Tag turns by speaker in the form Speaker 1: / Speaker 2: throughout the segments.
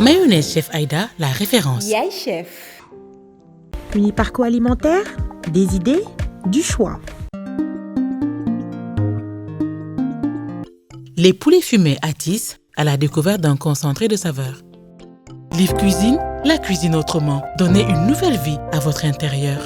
Speaker 1: Mayonnaise Chef Aïda, la référence.
Speaker 2: Yaay Chef.
Speaker 3: Uniparco alimentaire, des idées, du choix.
Speaker 1: Les poulets fumés Atis à la découverte d'un concentré de saveurs. Live Cuisine, la cuisine autrement. Donnez une nouvelle vie à votre intérieur.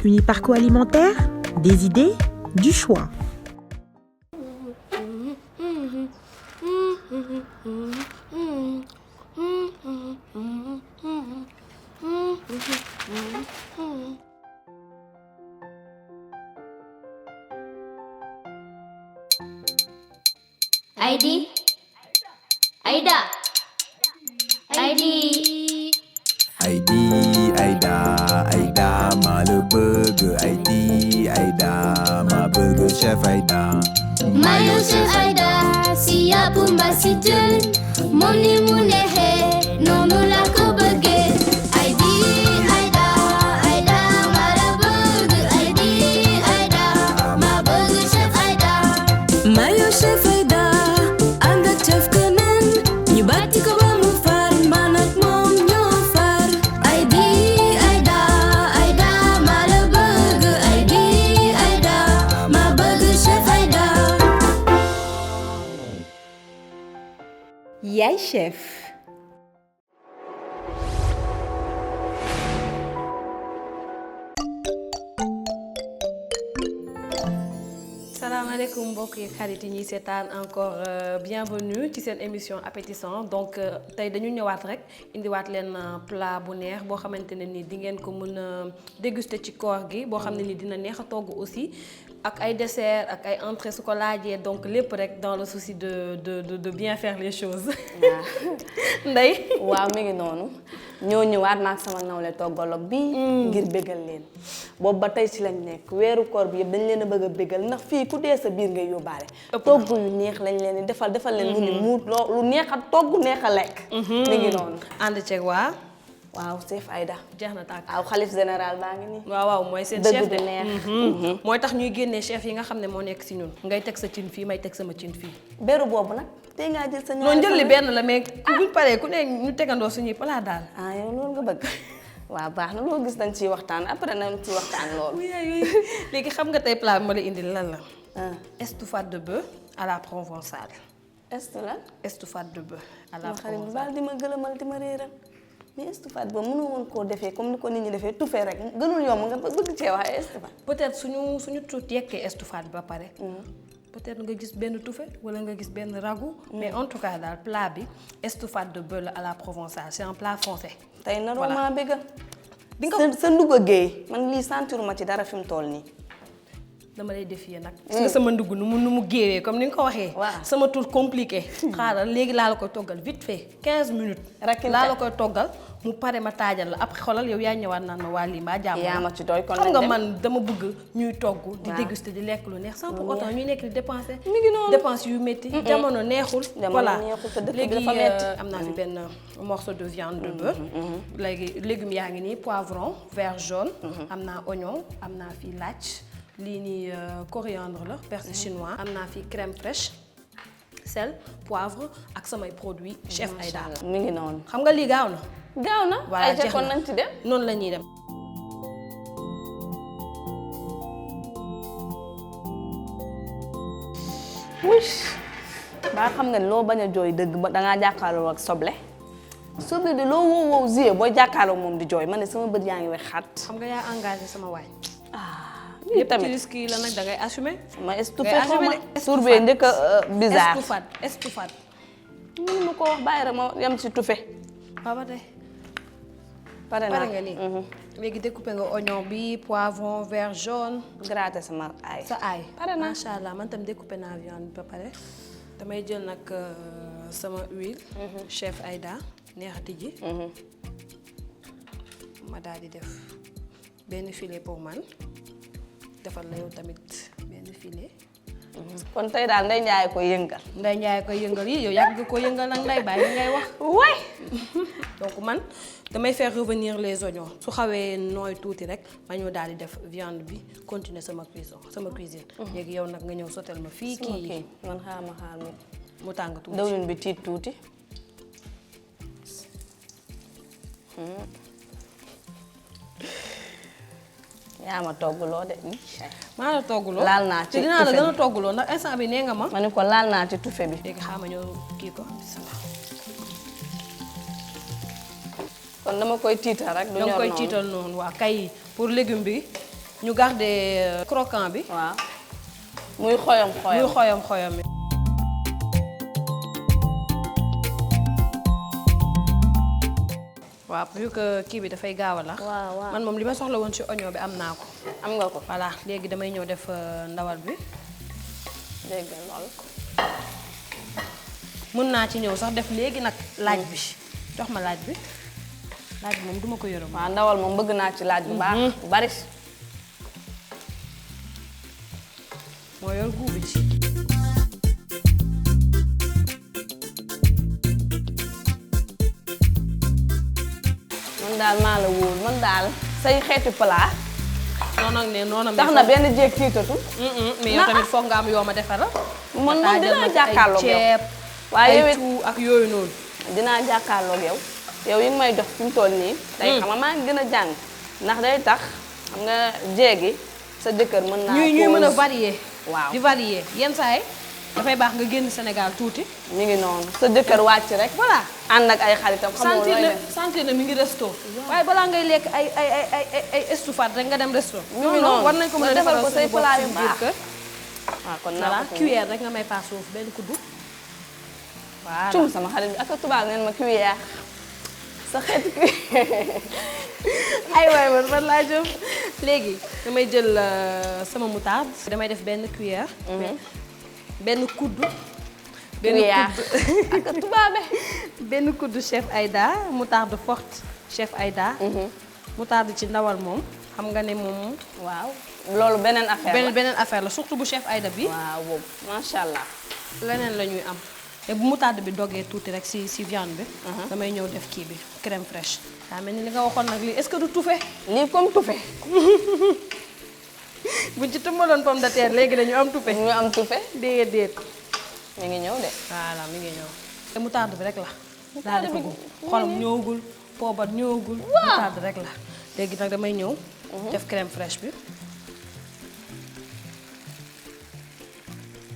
Speaker 3: Uniparco alimentaire, des idées, du choix.
Speaker 4: Aïdi Aïda Aïdi
Speaker 5: Aïda ma le burger Aïda ma burger chef Aïda
Speaker 4: Mayo Chef Aïda si yàpp mbaa si jën moom ni mu neexee noonu la ko bëggee Aïdi Aïda ma la bëgg Aïda ma bëgg Chef Aïda
Speaker 6: Mayo Chef Aïda ànd ak chef keneen ñu bàtti ko ba mu far man ak moom ñoo far
Speaker 4: Aïdi ma la bëgg Aïda ma bëgg Chef Aïda
Speaker 2: Yaay Chef.
Speaker 7: salaamaaleykum mbokk yi xarit yi ñuy seetaan encore bienvenue ci seen émission appétissant donc tey dañu ñëwaat rek indiwaat leen plat bu neex boo xamante ne ni di ngeen ko mën a déguster ci koor gi boo xam ne ni dina neex a togg aussi ak ay dessert ak ay entrées su ko laajee donc lépp rek dans le souci de bien faire les choses. Ndey.
Speaker 8: waaw mi ngi noonu ñoo ñëwaat maak sama nawle toggaloog bi ngir bégal leen boobu ba tey ci lañ nekk weeru koor bi yëpp dañ leen a bëgg a bégal ndax fii ku dee sa biir ngay yóbbaale togg yu neex lañ leen di defal leen mu ni muut lu neex a togg neex a lekk mi ngi noonu
Speaker 7: ànd ceeg waa
Speaker 8: waaw chef Aïda
Speaker 7: jeex na tàkk
Speaker 8: waaw xalif général baa ngi nii
Speaker 7: waaw mooy seen
Speaker 8: dëgg
Speaker 7: chef
Speaker 8: du
Speaker 7: de
Speaker 8: neex
Speaker 7: mooy tax ñuy génnee chef yi nga xam ne moo nekk si ñun ngay teg sa cin fii may teg sama cin fii
Speaker 8: beru boobu nag tey ngaa jël sa
Speaker 7: noonu jël li benn la mais buñ paree ku ne ñu tegandoo suñuy plat daal
Speaker 8: ah yow loolu nga bëgg waaw baax na loo gis dañ ciy waxtaan après nañ ci waxtaan loolu
Speaker 7: léegi xam nga tey plat bi ma la indil lan la estouffade de bœuf à la provençale
Speaker 8: est la
Speaker 7: estouffade de bœuf à la
Speaker 8: xarit bi
Speaker 7: provençale
Speaker 8: baal di ma gëlëmal di ma réeral mais estouffade boobu mënoo woon koo defee comme ni ko nit ñi defee tufe rek gënul yomb nga bëgg cee wax estouffade
Speaker 7: peut-être suñu tuut yekkee estouffade ba pare peut-être nga gis benn tufe wala nga gis benn ragoût mais en tout cas daal plat bi estouffade de bœuf à la provençale c'est un plat français
Speaker 8: tey naroo maa bégal
Speaker 7: di nga
Speaker 8: sa ndugg a géey man lii sentiruma ci dara fi mu toll nii
Speaker 7: dama lay défier nag gis nga sama ndugg nu mu géewee comme ni nga ko waxee sama tur compliqué xaaral léegi laa la koy toggal vite fait 15 minutes laa la koy toggal mu pare ma taajal la après xolal yow yaa ñëwaat naan ma waa lii mbaa jàmm
Speaker 8: yaa ma ci doy kon
Speaker 7: xam nga man dama bëgg ñuy togg di déguster di lekk lu neex sans pour autant ñuy nekk di dépenser
Speaker 8: mi ngi noonu
Speaker 7: dépense yu métti jamono neexul voilà léegi
Speaker 8: dafa metti
Speaker 7: am naa fi benn morceau de viande de bœuf léegi légumes yaa ngi nii poivron vert jaune am naa oignon am naa fi laaj lii nii coriandre la persil chinois am naa fi crème fraîche sel poivre ak samay produits chef Aïda
Speaker 8: mi ngi noonu
Speaker 7: xam nga lii gaaw na
Speaker 8: voilà ay kon nañ ci dem
Speaker 7: noonu la ñuy dem
Speaker 8: wush ba xam nga loo bañ a jooy dëgg ba dangaa jàkkaarloo ak soble soble de loo wow zie booy jàkkaarloo moom di jooy ma ne sama bët yaa ngi wex xat.
Speaker 7: xam nga yaa engagé sama waay.
Speaker 8: lii
Speaker 7: yëpp ci
Speaker 8: tamit
Speaker 7: risque yi la nag da ngay assumer.
Speaker 8: ma estouffé
Speaker 7: ngay
Speaker 8: xaw ma
Speaker 7: assumer
Speaker 8: tur bee njëkk a bizarre.
Speaker 7: estouffade.
Speaker 8: mënu ma ko wax bàyyi rek ma yem ci tufe.
Speaker 7: waaw ba tey.
Speaker 8: pare
Speaker 7: pare
Speaker 8: naa
Speaker 7: nga nii. léegi découpé nga oignon bi poivron vert jaune.
Speaker 8: gratter sama ay.
Speaker 7: sa aay
Speaker 8: pare naa
Speaker 7: macha allah man tam découpé naa viande bi ba pare. damay jël nag sama huile. chef Aïda neexati ji. ma daal di def benn filet pour man defal la yow tamit benn filet.
Speaker 8: kon tey daal Ndeye Ndiaye koy yëngal.
Speaker 7: Ndeye Ndiaye koy yëngal yi yow yàgg nga ko yëngal nag nday bàyyi li ngay wax.
Speaker 8: waay.
Speaker 7: donc man damay faire revenir les oignons su xawee nooy tuuti rek ma ñëw daal di def viande bi continuer sama cuisine. léegi yow nag nga ñëw sotel ma fii kii
Speaker 8: man xaar
Speaker 7: mu tàng tuuti.
Speaker 8: dawlin bi tiit tuuti. yaa ma togguloo de.
Speaker 7: maa la togguloo
Speaker 8: laal naa ci
Speaker 7: te dinaa la gën a togguloo ndax instant bi nee nga ma.
Speaker 8: ma ne ko laal naa ci tufe bi.
Speaker 7: léegi xaaral ma ñëw kii ko bismillah.
Speaker 8: kon dama koy tiital rek. du ñor
Speaker 7: danga koy
Speaker 8: noonu.
Speaker 7: tiital noonu waa kay pour légume bi ñu garder croquant bi.
Speaker 8: waaw muy xoyom
Speaker 7: xoyom mi. waaw vu que kii bi dafay gaaw a lax.
Speaker 8: waaw
Speaker 7: man moom li ma soxla woon ci oignon bi am naa ko.
Speaker 8: am nga ko.
Speaker 7: voilà léegi damay ñëw def ndawal bi.
Speaker 8: dégg nga lool.
Speaker 7: mën naa ci ñëw sax def léegi nag laaj bi jox ma laaj bi moom duma ko yërëm.
Speaker 8: waaw ndawal moom bëgg naa ci laaj bu baax. bu bari.
Speaker 7: moo yor guubi ci.
Speaker 8: man daal maa la wóor man daal say xeeti plat.
Speaker 7: noonu
Speaker 8: tax na benn jéeg tiitatu.
Speaker 7: mais yow tamit foog nga am yoo ma defaral.
Speaker 8: man dinaa jàkkaarloog yow
Speaker 7: ceeb
Speaker 8: waaye
Speaker 7: ay tout ak yooyu noonu.
Speaker 8: dinaa jàkkaarloog yow. yow yi nga may jox fi mu toll nii. tey xam nga maa ngi gën a jàng. ndax day tax xam nga jéegi sa jëkkër mën naa.
Speaker 7: ñuy mën a varier.
Speaker 8: waaw
Speaker 7: di varier yenn saa yi dafay baax nga génn Sénégal tuuti.
Speaker 8: mi ngi noonu sa jëkkër wàcc rek.
Speaker 7: voilà
Speaker 8: ànd ak ay xaritam. xamoo looy def
Speaker 7: sentir na mi ngi resto. waaye balaa ngay lekk ay estouffade rek nga dem resto.
Speaker 8: mi ngi noonu
Speaker 7: war nañ ko mën a defal
Speaker 8: ko say plat yu
Speaker 7: biir
Speaker 8: baax.
Speaker 7: kër.
Speaker 8: waaw kon
Speaker 7: voilà
Speaker 8: naa ko
Speaker 7: cuillère rek nga may paas foofu benn kuddu. voilà
Speaker 8: cum sama xarit bi ak a tubaab neen ma cuillère sa xeet
Speaker 7: ay waay man laa jëm léegi damay jël sama moutarde. damay def benn cuillère. benn kuddu.
Speaker 8: cuillère ak a tubaabe.
Speaker 7: benn kuddu chef Aïda moutarde forte chef Aïda. moutarde ci ndawal moom xam nga ne moom.
Speaker 8: waaw loolu beneen affaire la
Speaker 7: beneen affaire la surtout bu chef Aïda bi.
Speaker 8: waaw boobu macha allah.
Speaker 7: leneen la ñuy am te bu moutarde bi dogee tuuti rek si viande bi. damay ñëw def kii bi crème fraîche. daa mel ni li nga waxoon nag lii est-ce que du tufe.
Speaker 8: lii comme tufe.
Speaker 7: buñ ci tëmbaloon pomme de terre léegi dañu am tufe.
Speaker 8: ñu am tufe.
Speaker 7: déedéet.
Speaker 8: mi ngi ñëw de.
Speaker 7: voilà mi ngi ñëw. te moutarde bi rek la. daa defagul xolam ñëwagul poobar ñëwagul. moutarde rek la léegi nag damay ñëw. def crème fraîche bi.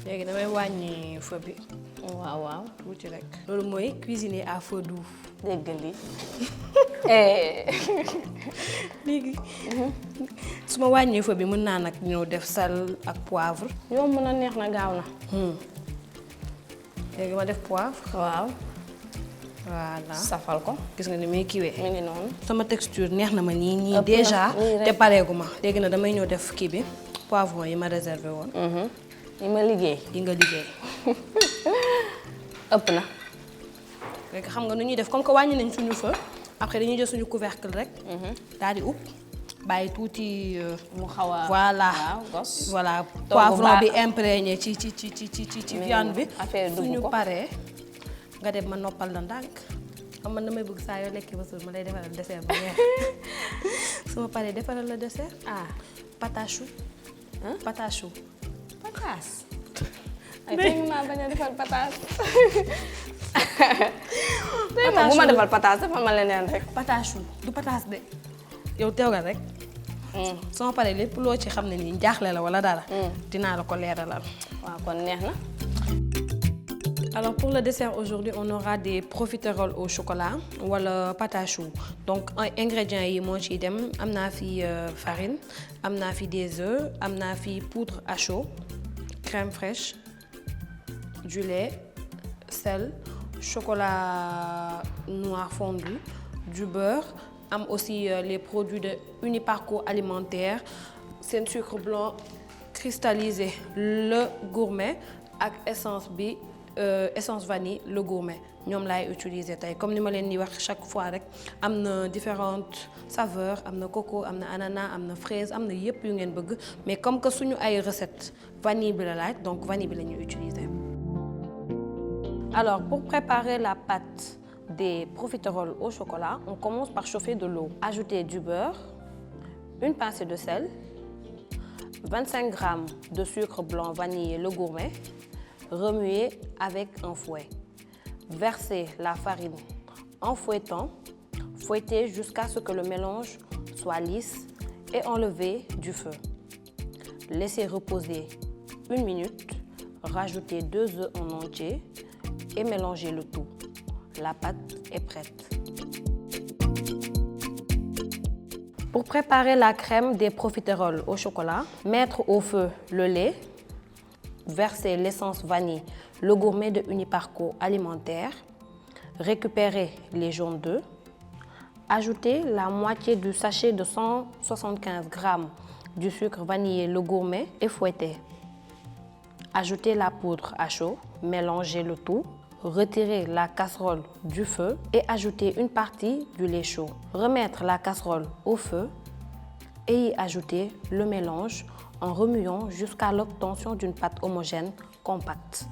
Speaker 7: léegi damay wàññi feu bi.
Speaker 8: waaw waaw
Speaker 7: tuuti rek. loolu mooy cuisiner à feu doux.
Speaker 8: dégg lii.
Speaker 7: léegi su ma wàññee feu bi mën naa nag ñëw def sel ak poivre.
Speaker 8: yomb na neex na gaaw na.
Speaker 7: léegi ma def poivre.
Speaker 8: waaw.
Speaker 7: voilà
Speaker 8: safal ko.
Speaker 7: gis nga ni muy kiwee.
Speaker 8: mi ngi noonu.
Speaker 7: sama texture neex na ma nii
Speaker 8: ëpp na
Speaker 7: déjà
Speaker 8: nii rek.
Speaker 7: te pareegu ma. léegi nag damay ñëw def kii bi poivron yi ma réservé woon.
Speaker 8: yi ma liggéey.
Speaker 7: yi nga liggéey.
Speaker 8: ëpp na.
Speaker 7: léegi xam nga nu ñuy def comme que wàññi nañ suñu feu après dañuy jël suñu couvercle rek. daal di upp bàyyi tuuti.
Speaker 8: mu xaw a
Speaker 7: voilà
Speaker 8: waaw gos.
Speaker 7: voilà
Speaker 8: Togg
Speaker 7: poivron bi
Speaker 8: baax.
Speaker 7: imprégné ci viande bi.
Speaker 8: affaire dugg
Speaker 7: suñu
Speaker 8: ko.
Speaker 7: paree nga dem ma noppal la ndànk xam man damay bëgg saa yoo lekkee ba suur ma lay defaral dessert bu neex su ma paree defaral la dessert. patachou. patachou.
Speaker 8: pataas. ay tey maa bañ a defal pataas. bu ma defal pataas defal ma leneen rek.
Speaker 7: patachou du pataas de yow teewgal rek. soo paree lépp loo ci xam ne nii jaaxle la wala dara. dinaa la ko leeralal.
Speaker 8: waaw kon neex na.
Speaker 7: Alors pour le dessert aujourd'hui, on aura des profiteroles au chocolat wala pâte à choux. Donc ingrédients yi moo ciy dem am naa fi farine, am naa fi des œufs, am naa fi poudre à chaud, crème fraîche, du lait, sel, chocolat noir fondu, du beurre, am aussi les produits de Uniparco alimentaire, seen sucre blanc cristallisé le gourmet ak essence bi essence vanille le gourmet ñoom laay utiliser tey comme ni ma leen di wax chaque fois rek am na différentes saveurs am na coco am na ananas am na fraise am na yépp yu ngeen bëgg mais comme que suñu ay recettes vanille bi la laaj donc vanille bi la ñuy utiliser. Alors pour préparer la pâte des profiteroles au chocolat, on commence par chauffer de l'eau. Ajouter du beurre, une pincée de sel, 25 g de sucre blanc vanillé le gourmet, remuer avec un fouet. Verser la farine en fouettant, fouetter jusqu'à ce que le mélange soit lisse et enlever du feu. Laisser reposer 1 minute, rajouter 2 œufs en entier et mélanger le tout. La pâte est prête. Pour préparer la crème des profiteroles au chocolat, mettre au feu le lait, verser l'essence vanille, le gourmet de Uniparco alimentaire, récupérer les jaunes d'œufs, ajouter la moitié du sachet de 175 g du sucre vanillé le gourmet et fouetter. Ajouter la poudre à chaud, mélanger le tout, retirer la casserole du feu et ajouter une partie du lait chaud. Remettre la casserole au feu et y ajouter le mélange en remuant jusqu'à l'obtention d'une pâte homogène compacte.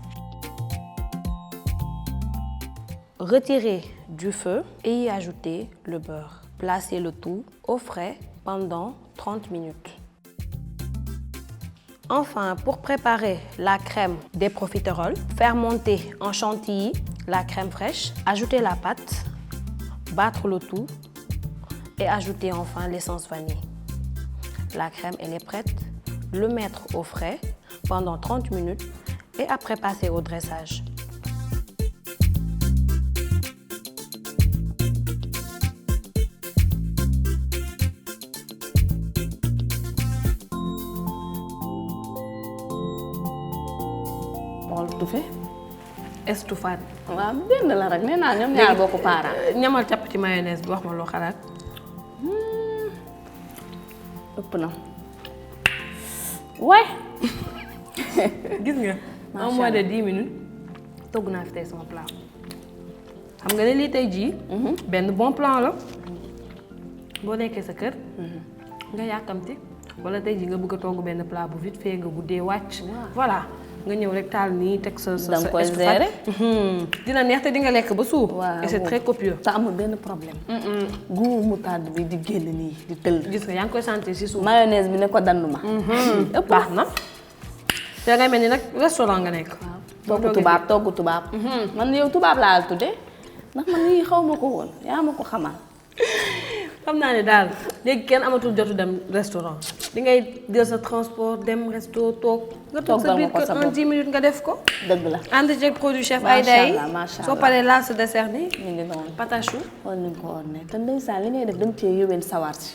Speaker 7: Retirer du feu et y ajouter le beurre. Placer le tout au frais pendant 30 minutes. Enfin, pour préparer la crème des profiteroles, faire monter en chantilly la crème fraîche, ajouter la pâte, battre le tout et ajouter enfin l'essence vanille. La crème, elle est prête. Le mettre au frais pendant 30 minutes et après passer au dressage.
Speaker 8: xool tufe.
Speaker 7: Estouffade.
Speaker 8: waaw benn la rek nee naa ñoom ñaar bokk parents.
Speaker 7: ñamal capp ci mayonnaise bi wax ma loo xalaat.
Speaker 8: ëpp na. waay.
Speaker 7: gis nga. en moins de 10 minutes togg naa fi tey sama plat. xam nga ne lii tey jii. benn bon plan la. boo nekkee sa kër. nga yàkkamti wala tey jii nga bëgg a togg benn plat bu vite fait nga guddee wàcc. voilà nga ñëw rek taal nii teg sa estouffade. dina neex te di nga lekk ba suur. et c'est très copieux.
Speaker 8: te amul benn problème. goût moutarde bi di génn nii di tëll.
Speaker 7: gis nga yaa ngi koy sentir si suuf.
Speaker 8: mayonnaise bi ne ko danduma.
Speaker 7: ëpp baax na. te ngay mel ni nag restaurant nga nekk.
Speaker 8: togg tubaab. man yow tubaab laa la tuddee ndax man lii xaw ma ko woon yaa ma ko xamal.
Speaker 7: xam naa ne daal léegi kenn amatul jotu dem restaurant di ngay jël sa transport dem resto toog. nga toog sa biir kër en 10 minutes nga def ko.
Speaker 8: dëgg la
Speaker 7: ànd ceeg produit chef Aïda yi
Speaker 8: macha allah
Speaker 7: soo paree laal sa dessert ni
Speaker 8: ñu ngi noonu
Speaker 7: pâte à choux.
Speaker 8: xool nañu ko woon ne te ndeysaan li ngay def dama cee yóbeen sawar si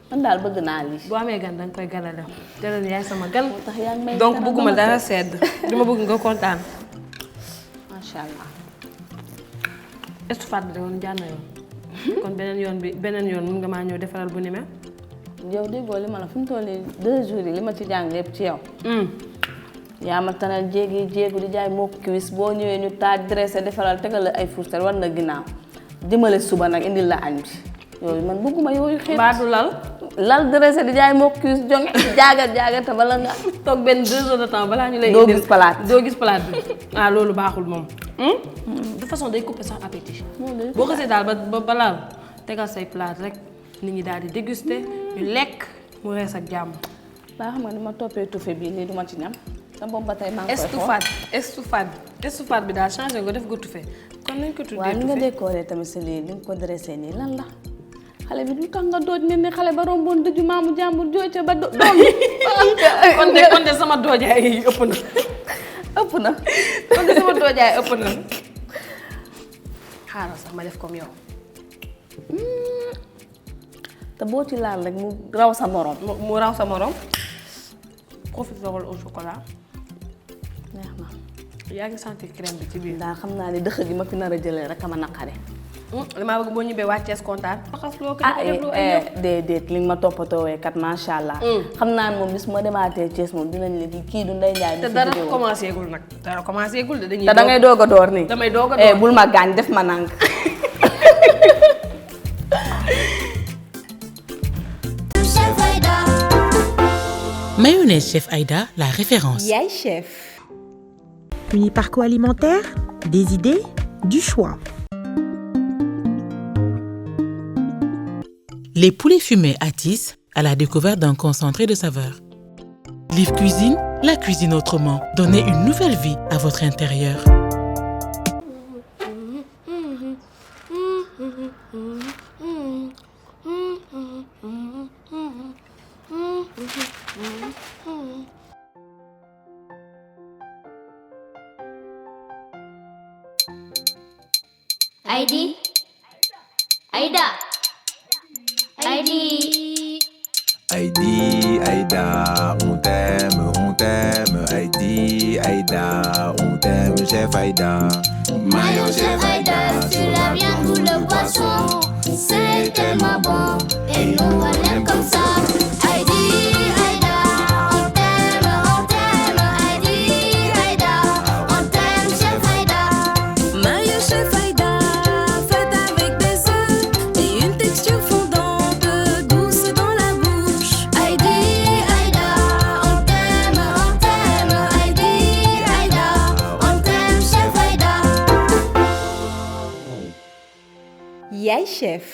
Speaker 8: man daal bëgg naa lii.
Speaker 7: boo amee gan danga koy ganale te leen yaay sama gan.
Speaker 8: moo tax yaa ngi may
Speaker 7: donc bëgguma dara sedd dama bëgg nga kontaan.
Speaker 8: macha allah.
Speaker 7: estouffade bi da woon jànn yoon. kon beneen yoon mun nga maa ñëw defaral bu ni mel.
Speaker 8: yow déggoo li ma la fi mu toll nii 2 jours yi li ma ci jàng lépp ci yow. yaa ma tanal jéegi di jaay mokk kiwis boo ñëwee ñu taaj dressé defaral tegal la ay fourchette war na ginnaaw dimbale suba nag indil la añ bi yooyu man bëgguma yooyu xeet.
Speaker 7: baatu
Speaker 8: lal dressé di jaay mokk kiwis jonge jaagat te bala nga
Speaker 7: toog benn 2 heures de temps balaa ñu lay.
Speaker 8: doo gis palaat
Speaker 7: bi ah loolu baaxul moom. de façon day couper sans appétit. boo xasee daal ba laal tegal say plat rek nit ñi daal di déguster ñu lekk mu rees ak jàmm.
Speaker 8: baa xam nga ni ma toppee tufe bii lii duma ci ñam sa boobu ba tey maa ngi koy xool
Speaker 7: estouffade bi daal changé nga def ko tufe kon nañ ko tuddee tufe.
Speaker 8: waaw ni nga décoré tamit si lii li nga ko dressé nii lan la xale bi du tax nga dooj ne ni xale ba romboon dëju maamu jàmbur jooy ca ba doom yi.
Speaker 7: kon de sama doojaay yi ëpp
Speaker 8: ëpp na.
Speaker 7: kon de sama toojaay ëpp na. xaaral sax ma def comme yow.
Speaker 8: te boo ci laal rek mu raw sa morom.
Speaker 7: mu raw sa morom. profiterol au chocolat.
Speaker 8: neex na.
Speaker 7: yaa ngi sentir crème bi ci biir.
Speaker 8: daal xam naa ne dëkk gi ma fi nar a jëlee rek a ma naqare.
Speaker 7: damaa bëgg boo ñibbee wàccees kontaan. faxas loo ko def lu ay yëpp.
Speaker 8: déedéet li nga ma toppatoowee kat macha allah. xam naa ne moom bis ma demaatee Thiès moom dinañ la kii du Ndeye Ndiaye.
Speaker 7: te dara commencé gul nag. dara commencé gul de dañuy.
Speaker 8: te da ngay doog a door nii.
Speaker 7: damay doog a door
Speaker 8: bul ma gaañ def ma nang.
Speaker 4: Chef Aïda.
Speaker 1: Mayonnaise Chef Aïda, la référence.
Speaker 8: Yaay chef.
Speaker 3: Uniparco alimentaire, des idées, du choix.
Speaker 1: Les poulets fumés Atis à la découverte d'un concentré de saveurs. Liv Cuisine, la cuisine autrement. Donnez une nouvelle vie à votre intérieur.
Speaker 4: Aïdi. Aïda. Aïdi.
Speaker 5: Aïdi, Aïda, on t'aime, Aïdi, Aïda, on t'aime, chef Aïda.
Speaker 4: Mayo Chef Aïda, sur la viande ou le poisson, c'est tellement bon et nous on aime comme ça. Aïdi, Aïda, on t'aime, Aïdi, Aïda, on t'aime, Chef Aïda.
Speaker 6: Mayo Chef Aïda, faite avec des œufs et une texture fondante, douce dans la bouche.
Speaker 4: Aïdi, Aïda, on t'aime, Aïdi, Aïda, on t'aime, Chef Aïda.
Speaker 8: Yaay chef.